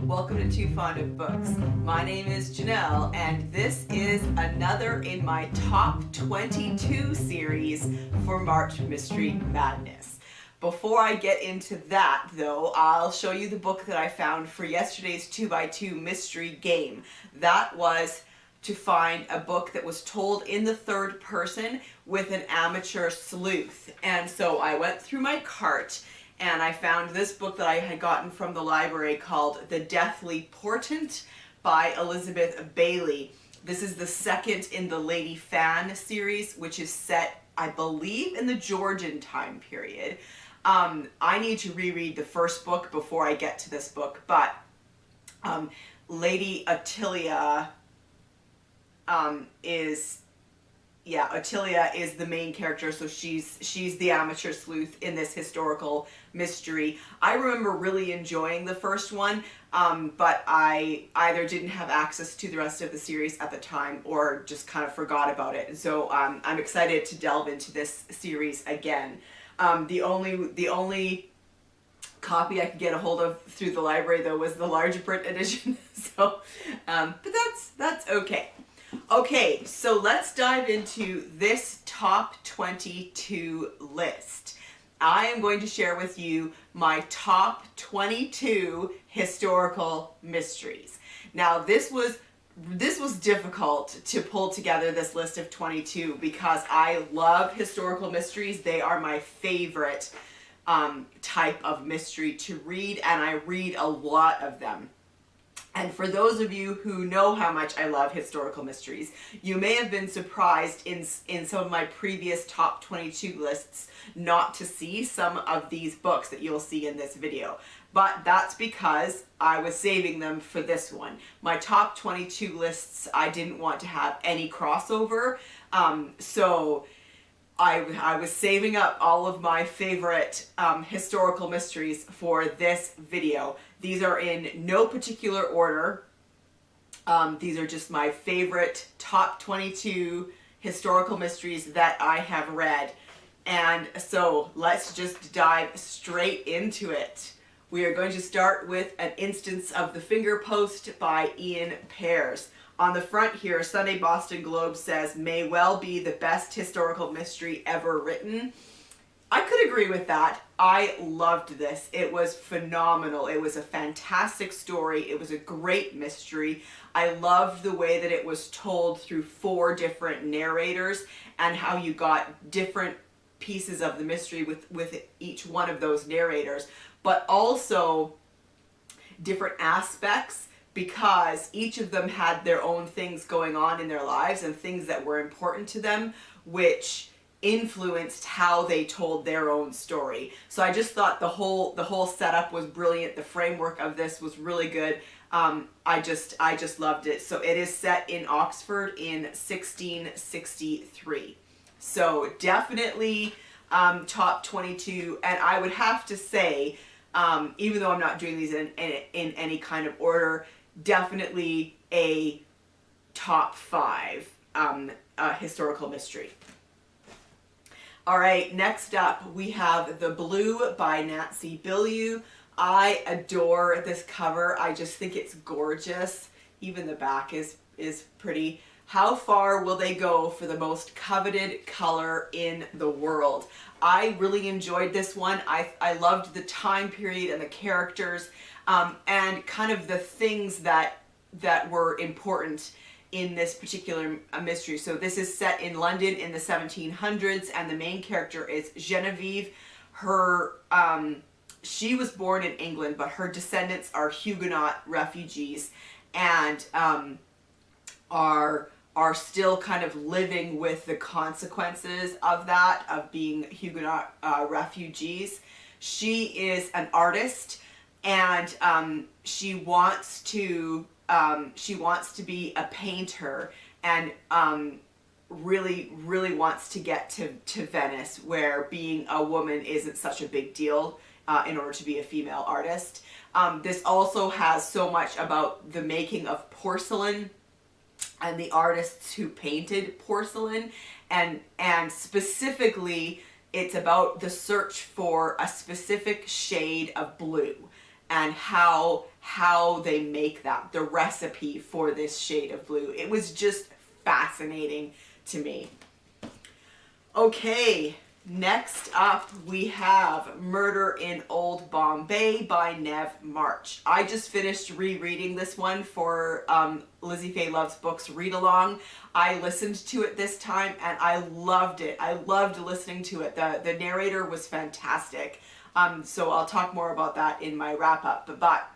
welcome to Too Fond of Books. My name is Janelle, and this is another in my top 22 series for March Mystery Madness. Before I get into that, though, I'll show you the book that I found for yesterday's 2x2 mystery game. That was to find a book that was told in the third person with an amateur sleuth. And so I went through my cart and I found this book that I had gotten from the library called The Deathly Portent by Elizabeth Bailey. This is the second in the Lady Fan series, which is set, I believe, in the Georgian time period. I need to reread the first book before I get to this book, but Lady Attilia Attilia is the main character, so she's the amateur sleuth in this historical mystery. I remember really enjoying the first one, but I either didn't have access to the rest of the series at the time or just kind of forgot about it. And so I'm excited to delve into this series again. The only copy I could get a hold of through the library, though, was the large print edition. So, but that's okay. Okay, so let's dive into this top 22 list. I am going to share with you my top 22 historical mysteries. Now, this was difficult to pull together this list of 22 because I love historical mysteries. They are my favorite type of mystery to read, and I read a lot of them. And for those of you who know how much I love historical mysteries, you may have been surprised in some of my previous top 22 lists not to see some of these books that you'll see in this video. But that's because I was saving them for this one. My top 22 lists, I didn't want to have any crossover, so I was saving up all of my favorite historical mysteries for this video. These are in no particular order. These are just my favorite top 22 historical mysteries that I have read. And so let's just dive straight into it. We are going to start with an instance of The Fingerpost by Iain Pears. On the front here, Sunday Boston Globe says, may well be the best historical mystery ever written. I could agree with that. I loved this. It was phenomenal. It was a fantastic story. It was a great mystery. I loved the way that it was told through 4 different narrators and how you got different pieces of the mystery with each one of those narrators, but also different aspects, because each of them had their own things going on in their lives and things that were important to them, which influenced how they told their own story. So I just thought the whole setup was brilliant. The framework of this was really good. I just loved it. So it is set in Oxford in 1663. So definitely top 22, and I would have to say, even though I'm not doing these in any kind of order, definitely a top 5 historical mystery. All right, next up we have The Blue by Nancy Bilyeau. I adore this cover. I just think it's gorgeous. Even the back is pretty. How far will they go for the most coveted color in the world? I really enjoyed this one. I loved the time period and the characters, and kind of the things that were important in this particular mystery. So this is set in London in the 1700s, and the main character is Genevieve. She was born in England, but her descendants are Huguenot refugees, and are still kind of living with the consequences of that, of being Huguenot refugees. She is an artist, and she wants to be a painter, and really wants to get to Venice, where being a woman isn't such a big deal in order to be a female artist. This also has so much about the making of porcelain and the artists who painted porcelain, and specifically it's about the search for a specific shade of blue. and how they make that, the recipe for this shade of blue. It was just fascinating to me. Okay, next up we have Murder in Old Bombay by Nev March. I just finished rereading this one for Lizzie Faye Loves Books read along. I listened to it this time and I loved it. I loved listening to it. The narrator was fantastic. So I'll talk more about that in my wrap up. But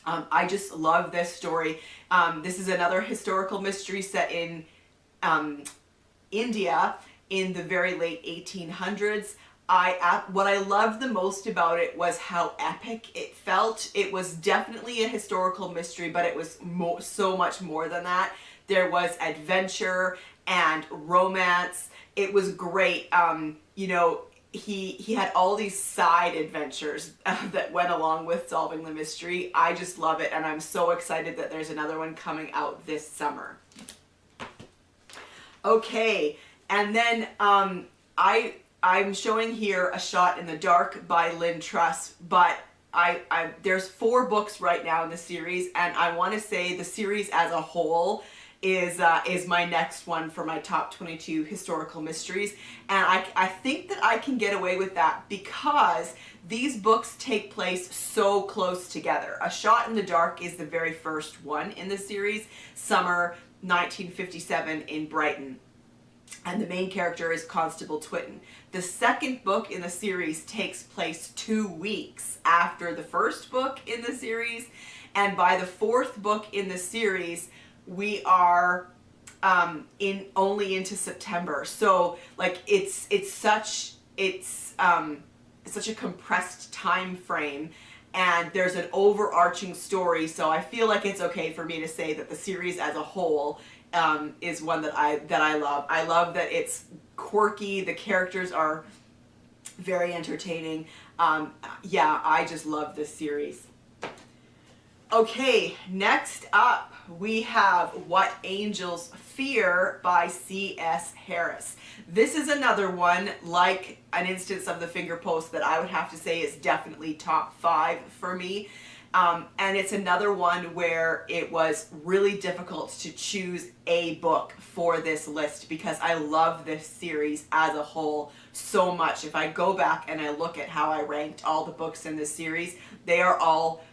I just love this story. This is another historical mystery set in India in the very late 1800s. What I loved the most about it was how epic it felt. It was definitely a historical mystery, but it was so much more than that. There was adventure and romance. It was great. You know, he had all these side adventures that went along with solving the mystery. I just love it, and I'm so excited that there's another one coming out this summer. Okay, and then I'm showing here A Shot in the Dark by Lynne Truss, but there's 4 books right now in the series, and I want to say the series as a whole is my next one for my top 22 historical mysteries, and I think that I can get away with that because these books take place so close together. A Shot in the Dark is the very first one in the series, summer 1957 in Brighton, and the main character is Constable Twitten. The second book in the series takes place 2 weeks after the first book in the series, and by the 4th book in the series we are only into September. So like it's such a compressed time frame, and there's an overarching story, so I feel like it's okay for me to say that the series as a whole is one that I love. I love that it's quirky, the characters are very entertaining. Yeah, I just love this series. Okay, next up we have What Angels Fear by C.S. Harris. This is another one, like an instance of the Fingerpost, that I would have to say is definitely top 5 for me. And it's another one where it was really difficult to choose a book for this list because I love this series as a whole so much. If I go back and I look at how I ranked all the books in this series, they are all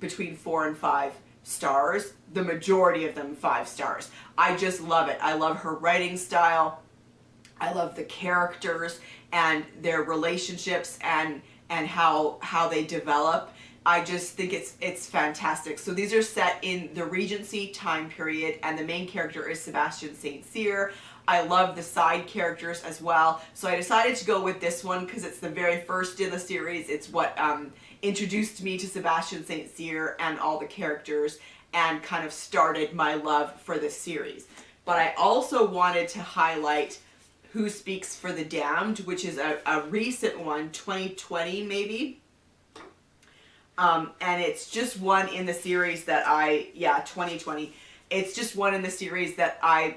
between 4 and 5 stars. The majority of them 5 stars. I just love it. I love her writing style. I love the characters and their relationships and how they develop. I just think it's fantastic. So these are set in the Regency time period, and the main character is Sebastian St. Cyr. I love the side characters as well. So I decided to go with this one because it's the very first in the series. It's what introduced me to Sebastian St. Cyr and all the characters and kind of started my love for this series. But I also wanted to highlight Who Speaks for the Damned, which is a recent one, 2020 maybe. And it's just one in the series that 2020. It's just one in the series that I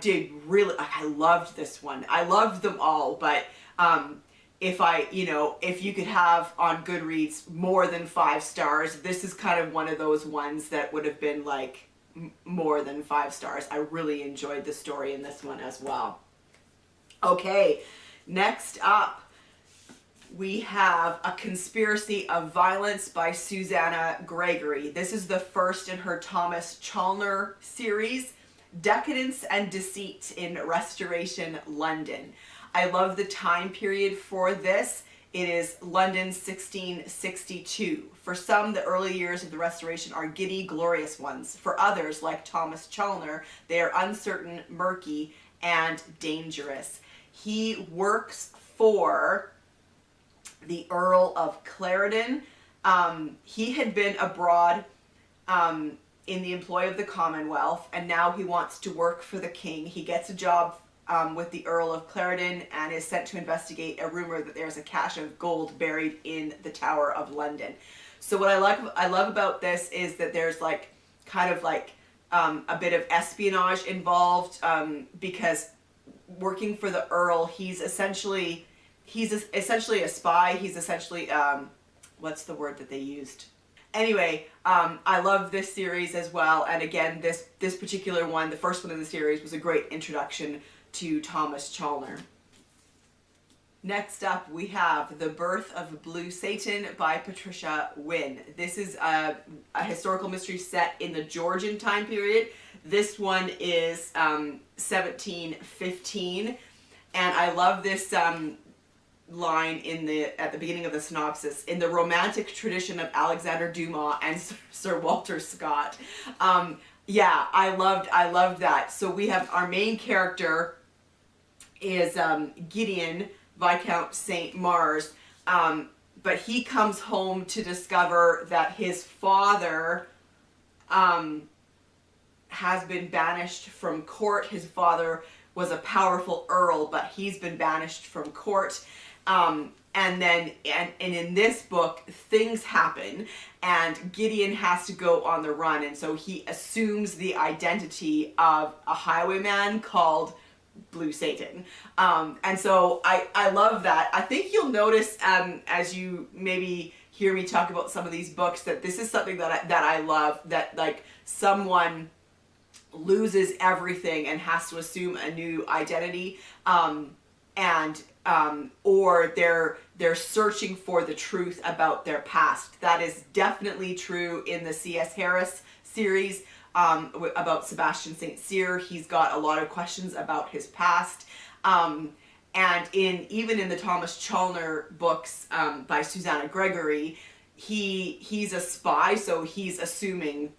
did really, I loved this one. I loved them all, but if you could have on Goodreads more than 5 stars, this is kind of one of those ones that would have been like more than 5 stars. I really enjoyed the story in this one as well. Okay, next up we have A Conspiracy of Violence by Suzanna Gregory. This is the first in her Thomas Chalner series, Decadence and Deceit in Restoration London. I love the time period for this. It is London 1662. For some, the early years of the Restoration are giddy, glorious ones. For others, like Thomas Chalner, they are uncertain, murky, and dangerous. He works for the Earl of Clarendon. He had been abroad in the employ of the Commonwealth, and now he wants to work for the king. He gets a job with the Earl of Clarendon and is sent to investigate a rumor that there's a cache of gold buried in the Tower of London. So what I love about this is that there's like kind of like a bit of espionage involved, because working for the Earl, he's essentially a spy. He's essentially what's the word that they used? Anyway, I love this series as well, and again, this particular one, the first one in the series, was a great introduction to Thomas Chalner. Next up, we have The Birth of Blue Satan by Patricia Wynn. This is a historical mystery set in the Georgian time period. This one is 1715, and I love this line at the beginning of the synopsis: in the romantic tradition of Alexander Dumas and Sir Walter Scott. Yeah, I loved that. So we have our main character is Gideon, Viscount St. Mars, but he comes home to discover that his father has been banished from court. His father was a powerful earl, but he's been banished from court. And in this book, things happen, and Gideon has to go on the run, and so he assumes the identity of a highwayman called Blue Satan. And so I love that. I think you'll notice as you maybe hear me talk about some of these books that this is something that I love, that like someone loses everything and has to assume a new identity, or they're searching for the truth about their past. That is definitely true in the C.S. Harris series about Sebastian St. Cyr. He's got a lot of questions about his past. And even in the Thomas Chalner books by Suzanna Gregory, he's a spy, so he's assuming,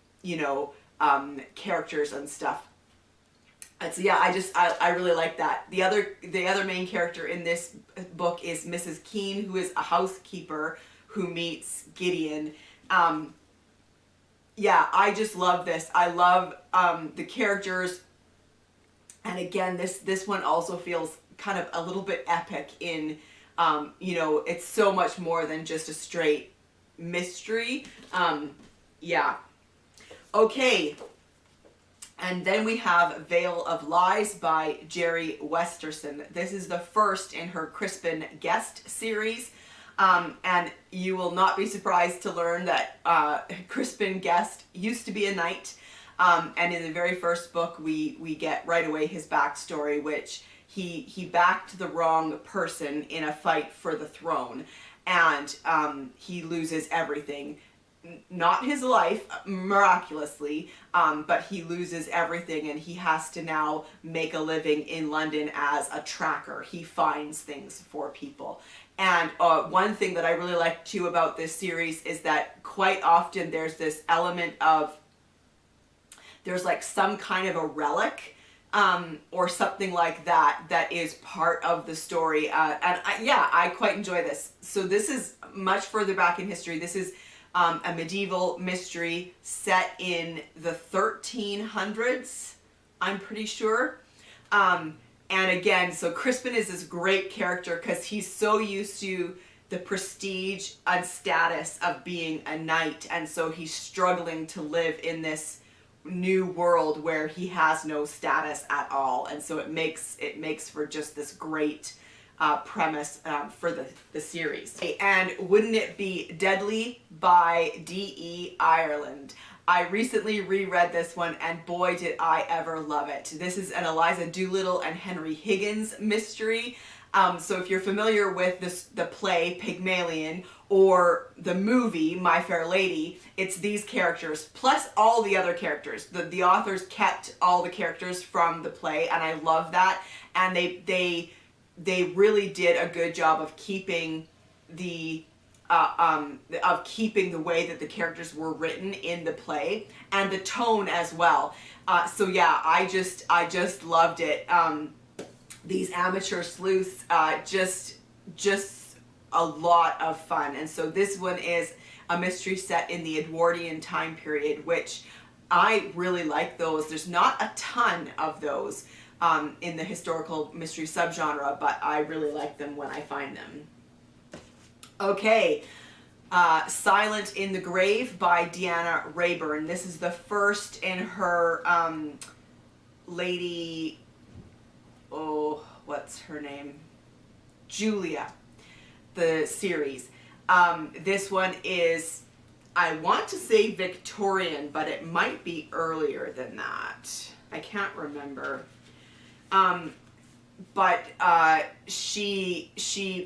characters and stuff. And so yeah, I really like that. The other main character in this book is Mrs. Keene, who is a housekeeper who meets Gideon. Yeah, I just love this. I love the characters, and again, this one also feels kind of a little bit epic in, it's so much more than just a straight mystery. Yeah. Okay. And then we have Veil of Lies by Jeri Westerson. This is the first in her Crispin Guest series. And you will not be surprised to learn that Crispin Guest used to be a knight. And in the very first book, we get right away his backstory, which he backed the wrong person in a fight for the throne. And he loses everything. Not his life, miraculously, but he loses everything, and he has to now make a living in London as a tracker. He finds things for people. And one thing that I really like too about this series is that quite often there's this element of, there's like some kind of a relic or something like that is part of the story. I quite enjoy this. So this is much further back in history. This is a medieval mystery set in the 1300s, I'm pretty sure. And again, so Crispin is this great character because he's so used to the prestige and status of being a knight, and so he's struggling to live in this new world where he has no status at all, and so it makes for just this great premise for the series. And Wouldn't It Be Deadly by D.E. Ireland. I recently reread this one, and boy did I ever love it. This is an Eliza Doolittle and Henry Higgins mystery. So if you're familiar with the play Pygmalion or the movie My Fair Lady, it's these characters plus all the other characters. The authors kept all the characters from the play, and I love that. And they really did a good job of keeping the way that the characters were written in the play, and the tone as well. So yeah, I just loved it. These amateur sleuths, just a lot of fun. And so this one is a mystery set in the Edwardian time period, which I really like those. There's not a ton of those in the historical mystery subgenre, but I really like them when I find them. Okay, Silent in the Grave by Deanna Raybourn. This is the first in her Lady, what's her name? Julia, the series. This one is, I want to say Victorian, but it might be earlier than that. I can't remember. But she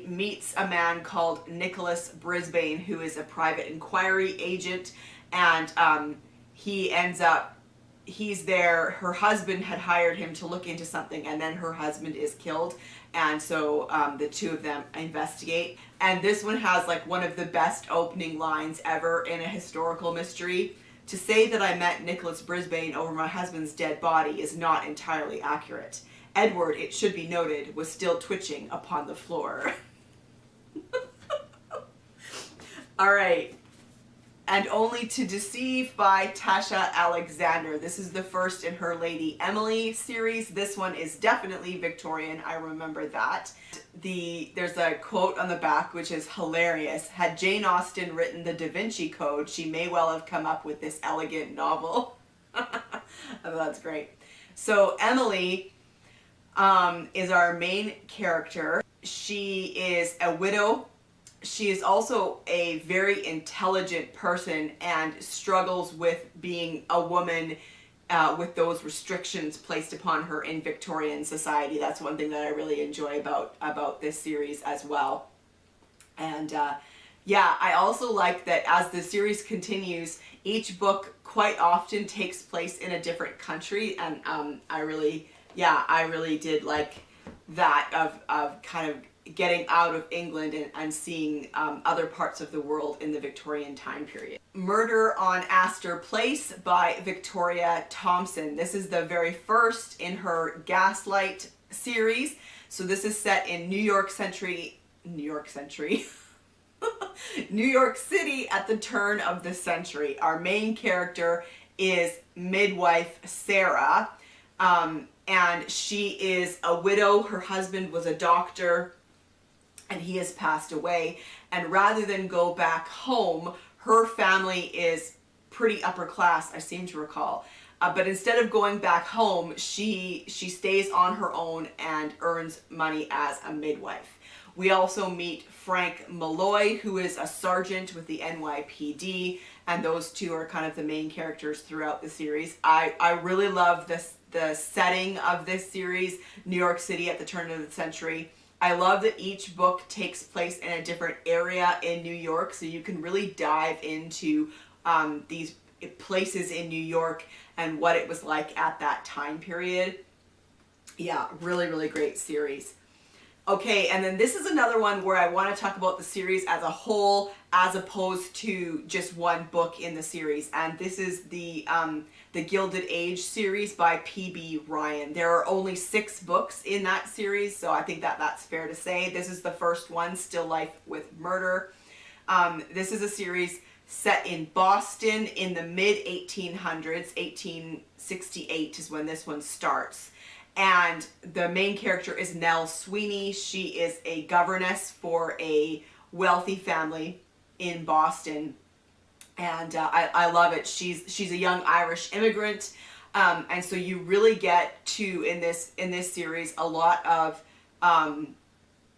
meets a man called Nicholas Brisbane, who is a private inquiry agent, and he ends up, he's there, her husband had hired him to look into something, and then her husband is killed, and so the two of them investigate. And this one has like one of the best opening lines ever in a historical mystery. To say that I met Nicholas Brisbane over my husband's dead body is not entirely accurate. Edward, it should be noted, was still twitching upon the floor. All right. And Only to Deceive by Tasha Alexander. This is the first in her Lady Emily series. This one is definitely Victorian. I remember that. There's a quote on the back which is hilarious. Had Jane Austen written the Da Vinci Code, she may well have come up with this elegant novel. Oh, that's great. So Emily is our main character. She is a widow. She is also a very intelligent person and struggles with being a woman with those restrictions placed upon her in Victorian society. That's one thing that I really enjoy about this series as well. And yeah, I also like that as the series continues, each book quite often takes place in a different country, and I really did like that of kind of getting out of England and seeing other parts of the world in the Victorian time period. Murder on Astor Place by Victoria Thompson. This is the very first in her Gaslight series. So this is set in New York City at the turn of the century. Our main character is midwife Sarah, and she is a widow. Her husband was a doctor, and he has passed away. And rather than go back home, her family is pretty upper class, I seem to recall. But instead of going back home, she stays on her own and earns money as a midwife. We also meet Frank Malloy, who is a sergeant with the NYPD, and those two are kind of the main characters throughout the series. I really love the setting of this series, New York City at the turn of the century. I love that each book takes place in a different area in New York, so you can really dive into these places in New York and what it was like at that time period. Yeah, really, really great series. Okay, and then this is another one where I want to talk about the series as a whole as opposed to just one book in the series, and this is the Gilded Age series by P.B. Ryan. There are only 6 books in that series, so I think that's fair to say. This is the first one, Still Life with Murder. This is a series set in Boston in the mid-1800s. 1868 is when this one starts. And the main character is Nell Sweeney. She is a governess for a wealthy family in Boston. And I love it. She's a young Irish immigrant. And so you really get to, in this series, a lot of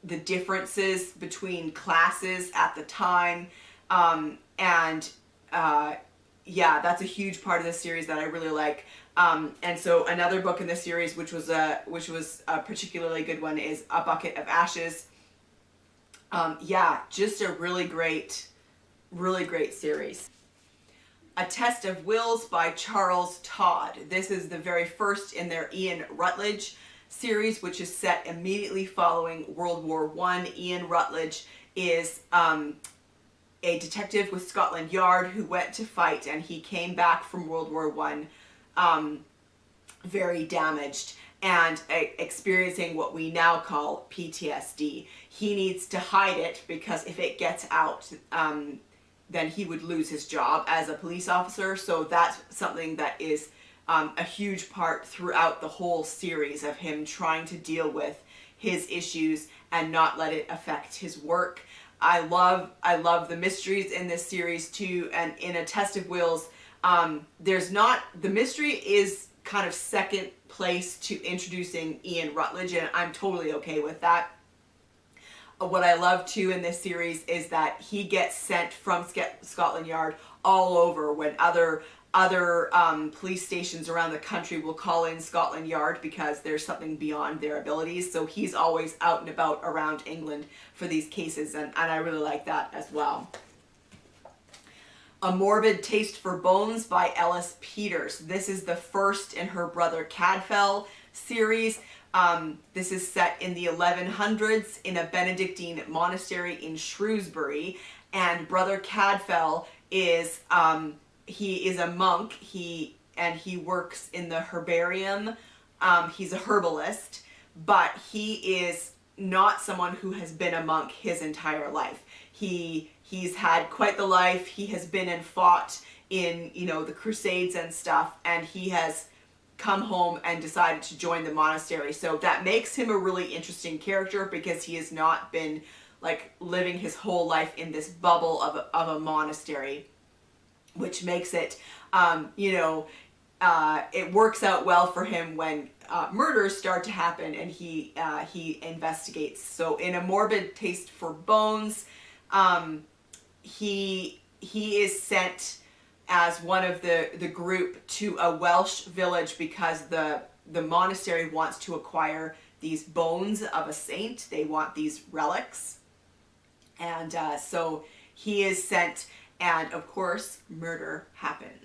the differences between classes at the time. Yeah, that's a huge part of the series that I really like. And so another book in the series, which was a particularly good one, is A Bucket of Ashes. Yeah, just a really great series. A Test of Wills by Charles Todd. This is the very first in their Ian Rutledge series, which is set immediately following World War I. Ian Rutledge is a detective with Scotland Yard who went to fight, and he came back from World War I very damaged and experiencing what we now call PTSD. He needs to hide it because if it gets out, then he would lose his job as a police officer. So that's something that is a huge part throughout the whole series of him trying to deal with his issues and not let it affect his work. I love the mysteries in this series too, and in A Test of Wills, the mystery is kind of second place to introducing Ian Rutledge, and I'm totally okay with that. what I love too in this series is that he gets sent from Scotland Yard all over when other police stations around the country will call in Scotland Yard because there's something beyond their abilities. So he's always out and about around England for these cases, and I really like that as well. A Morbid Taste for Bones by Ellis Peters. This is the first in her brother Cadfell series. This is set in the 1100s in a Benedictine monastery in Shrewsbury, and brother Cadfell is he is a monk. He works in the herbarium. He's a herbalist, but he is not someone who has been a monk his entire life. He's had quite the life. He has been and fought in, you know, the Crusades and stuff, and he has come home and decided to join the monastery. So that makes him a really interesting character because he has not been like living his whole life in this bubble of a monastery, which makes it, it works out well for him when murders start to happen and he investigates. So in A Morbid Taste for Bones, he is sent as one of the group to a Welsh village because the monastery wants to acquire these bones of a saint. They want these relics. And so he is sent, and of course, murder happens.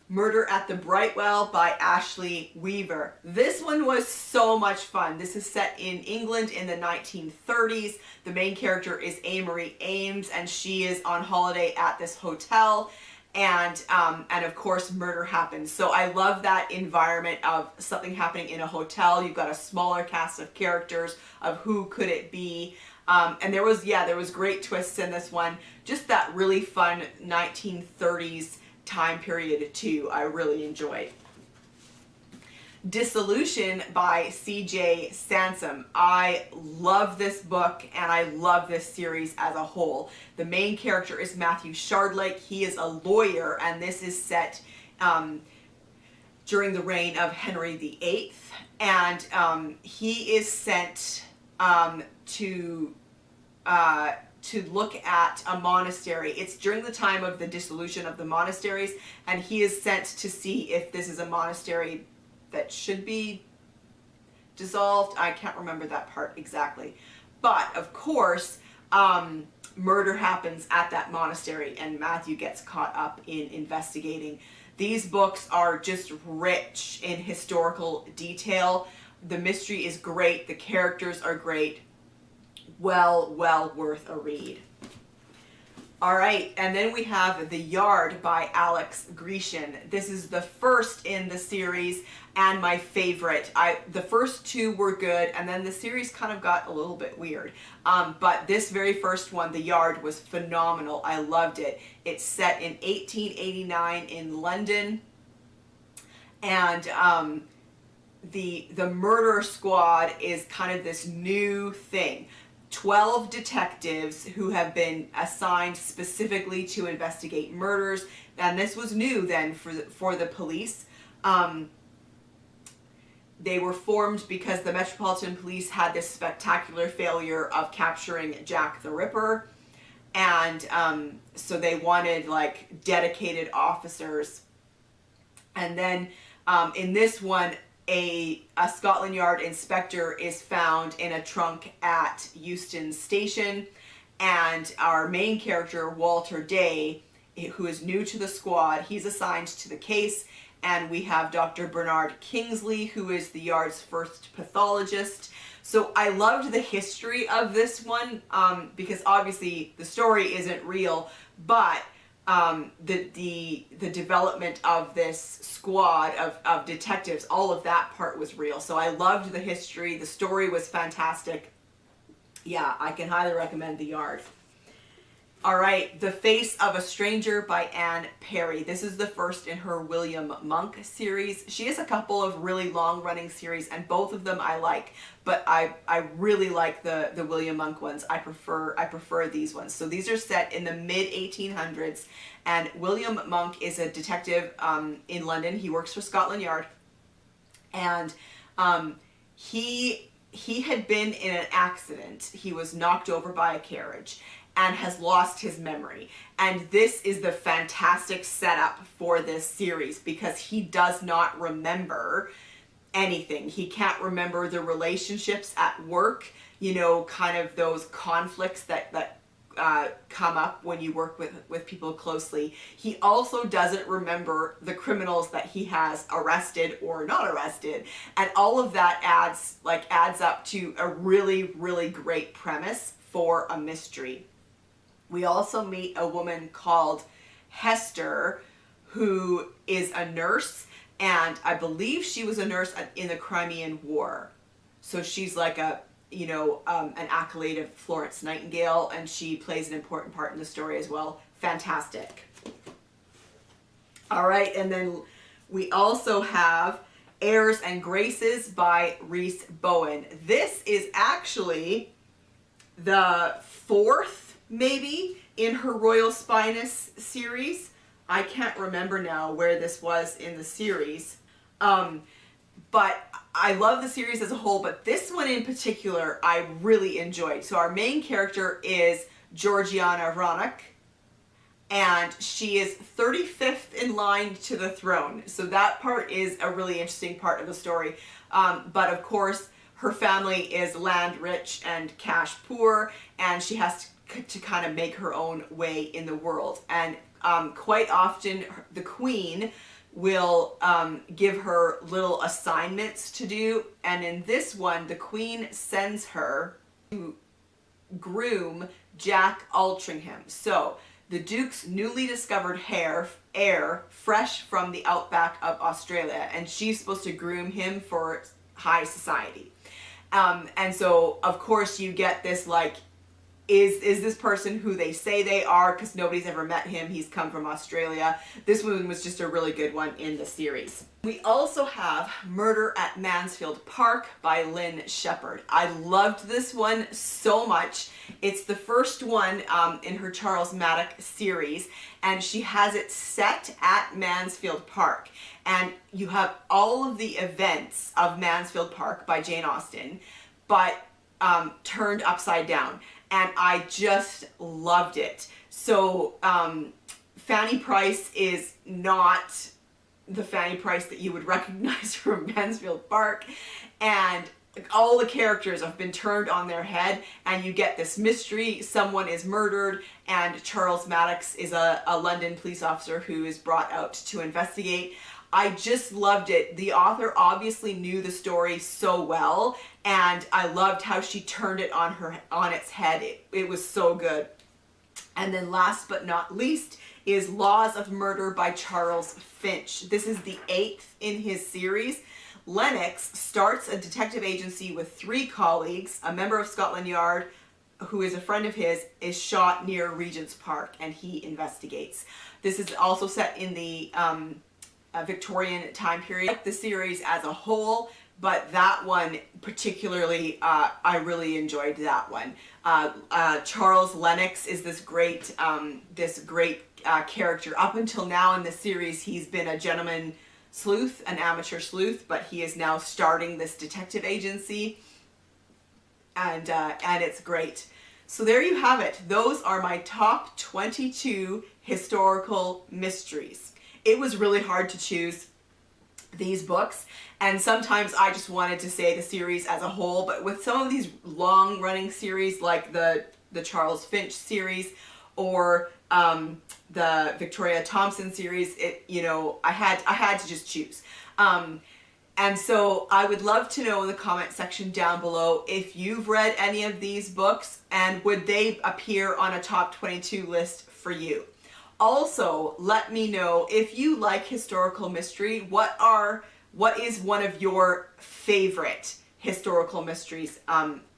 Murder at the Brightwell by Ashley Weaver. This one was so much fun. This is set in England in the 1930s. The main character is Amory Ames, and she is on holiday at this hotel, and of course murder happens. So I love that environment of something happening in a hotel. You've got a smaller cast of characters of who could it be. And there was great twists in this one. Just that really fun 1930s time period too. I really enjoyed. Dissolution by C.J. Sansom. I love this book and I love this series as a whole. The main character is Matthew Shardlake. He is a lawyer, and this is set during the reign of Henry VIII, and he is sent to look at a monastery. It's during the time of the dissolution of the monasteries, and he is sent to see if this is a monastery that should be dissolved. I can't remember that part exactly. But of course, murder happens at that monastery and Matthew gets caught up in investigating. These books are just rich in historical detail. The mystery is great. The characters are great. Well worth a read. All right, and then we have The Yard by Alex Grecian. This is the first in the series and my favorite. The first two were good, and then the series kind of got a little bit weird. But this very first one, The Yard, was phenomenal. I loved it. It's set in 1889 in London, and the murder squad is kind of this new thing. 12 detectives who have been assigned specifically to investigate murders, and this was new then for the police. They were formed because the Metropolitan Police had this spectacular failure of capturing Jack the Ripper, and so they wanted like dedicated officers. And then in this one, a Scotland Yard inspector is found in a trunk at Euston Station, and our main character, Walter Day, who is new to the squad, he's assigned to the case, and we have Dr. Bernard Kingsley, who is the Yard's first pathologist. So I loved the history of this one, because obviously the story isn't real, but the development of this squad of detectives, all of that part was real. So I loved the history. The story was fantastic. Yeah, I can highly recommend The Yard. All right, The Face of a Stranger by Anne Perry. This is the first in her William Monk series. She has a couple of really long-running series, and both of them I like, but I really like the William Monk ones. I prefer these ones. So these are set in the mid-1800s, and William Monk is a detective in London. He works for Scotland Yard, and he he had been in an accident. He was knocked over by a carriage and has lost his memory. And this is the fantastic setup for this series because he does not remember anything. He can't remember the relationships at work, you know, kind of those conflicts that come up when you work with people closely. He also doesn't remember the criminals that he has arrested or not arrested, and all of that adds up to a really, really great premise for a mystery. We also meet a woman called Hester, who is a nurse, and I believe she was a nurse in the Crimean War. So she's like a an accolade of Florence Nightingale, and she plays an important part in the story as well. Fantastic. All right, and then we also have Airs and Graces by Rhys Bowen. This is actually the fourth, maybe, in her Royal Spiness series. I can't remember now where this was in the series. But I love the series as a whole, but this one in particular I really enjoyed. So our main character is Georgiana Ronach, and she is 35th in line to the throne. So that part is a really interesting part of the story. But of course, her family is land rich and cash poor, and she has to kind of make her own way in the world. And quite often the Queen will give her little assignments to do, and in this one the Queen sends her to groom Jack Altrincham. So the Duke's newly discovered heir fresh from the outback of Australia, and she's supposed to groom him for high society. And so of course you get this like, is this person who they say they are, because nobody's ever met him. He's come from Australia. This one was just a really good one in the series. We also have Murder at Mansfield Park by Lynne Shepherd. I loved this one so much. It's the first one in her Charles Maddock series, and she has it set at Mansfield Park. And you have all of the events of Mansfield Park by Jane Austen, but turned upside down. And I just loved it. So Fanny Price is not the Fanny Price that you would recognize from Mansfield Park. And all the characters have been turned on their head, and you get this mystery. Someone is murdered, and Charles Maddox is a London police officer who is brought out to investigate. I just loved it. The author obviously knew the story so well, and I loved how she turned it on its head. It was so good. And then last but not least is Laws of Murder by Charles Finch. This is the 8th in his series. Lennox starts a detective agency with 3 colleagues. A member of Scotland Yard, who is a friend of his, is shot near Regent's Park, and he investigates. This is also set in the Victorian time period. I like the series as a whole, but that one particularly, I really enjoyed that one. Charles Lennox is this great character. Up until now in the series, he's been a gentleman sleuth, an amateur sleuth, but he is now starting this detective agency, and it's great. So there you have it. Those are my top 22 historical mysteries. It was really hard to choose these books, and sometimes I just wanted to say the series as a whole, but with some of these long-running series like the Charles Finch series or the Victoria Thompson series, I had to just choose. And so I would love to know in the comment section down below if you've read any of these books, and would they appear on a top 22 list for you. Also, let me know if you like historical mystery. What is one of your favorite historical mysteries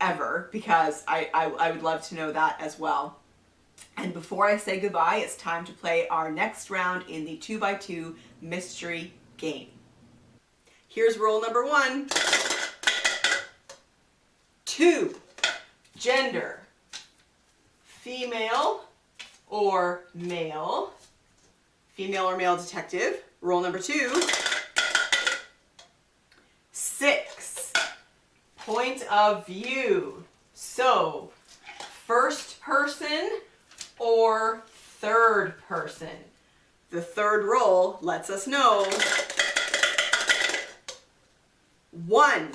ever? Because I would love to know that as well. And before I say goodbye, it's time to play our next round in the 2x2 mystery game. Here's rule number 1. 2. Gender. Female or male. Female or male detective. Rule number 2. 6. Point of view. So, first person or third person? The third roll lets us know. 1.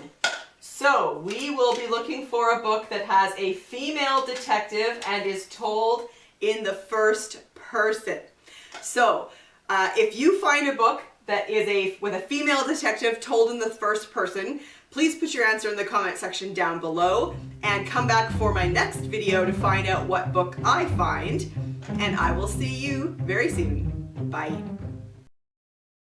So, we will be looking for a book that has a female detective and is told in the first person. So, if you find a book that is with a female detective told in the first person, please put your answer in the comment section down below and come back for my next video to find out what book I find. And I will see you very soon. Bye.